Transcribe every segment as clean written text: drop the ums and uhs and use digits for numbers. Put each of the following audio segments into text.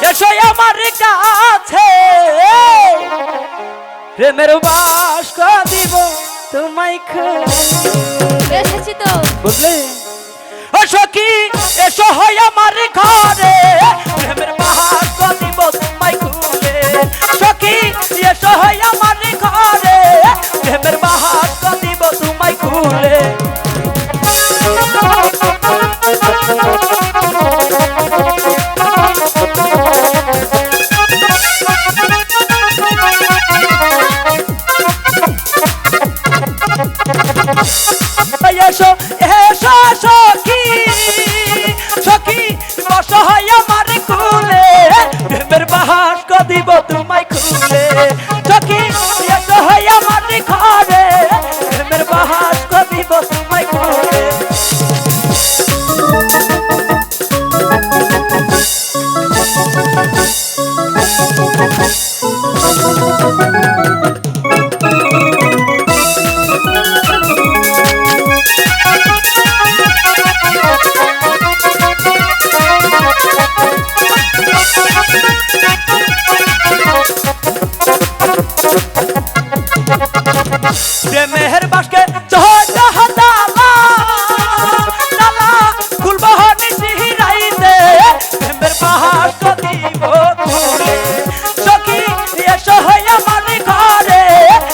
এসো আমার কাছে প্রেমের বাস্ক দিব তোমায় এসেছি তো বুঝলে ও সখী এসো হয় আমার ঘরে প্রেমের বাস্ক দিব তোমায় খুলে সখী এসো হয় আমার ঘরে প্রেমের বাস্ক দিব তোমায় খুলে এসো এসো সখী সখী বসো হয় আমার কুলে প্রেমের বাস্ক দিব তোমায় খুলে সখী এসো হয় আমার ঘরে প্রেমের বাস্ক দিব তোমায় খুলে প্রেমের বাস্কে চহটা হাতালা লালা কুলবহনি সিহিরাইতে প্রেমের বাস্ক দিব খুলে সখী এসো হয় আমার ঘরে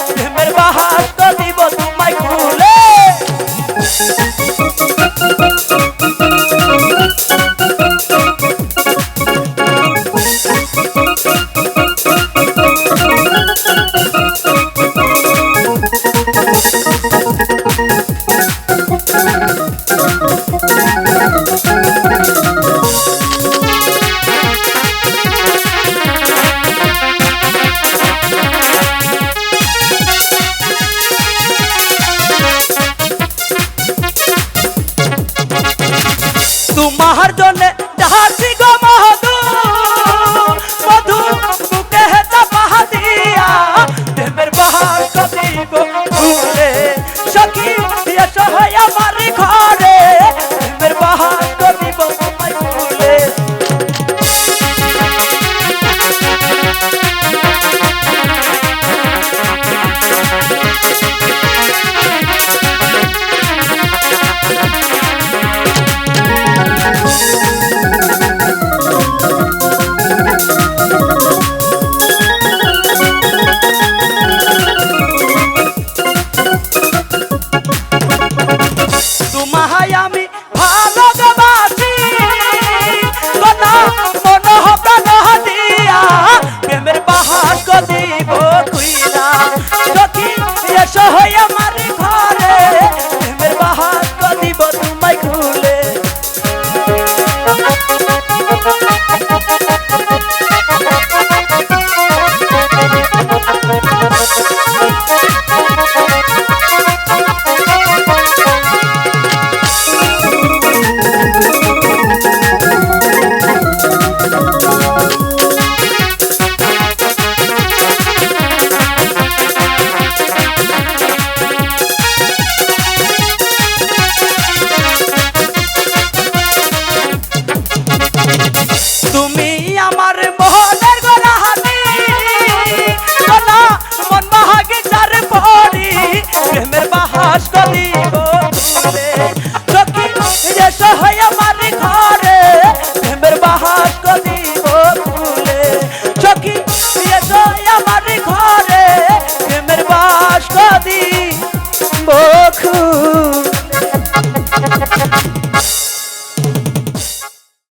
প্রেমের বাস্ক দিব তোমায় খুলে তোমার জন্য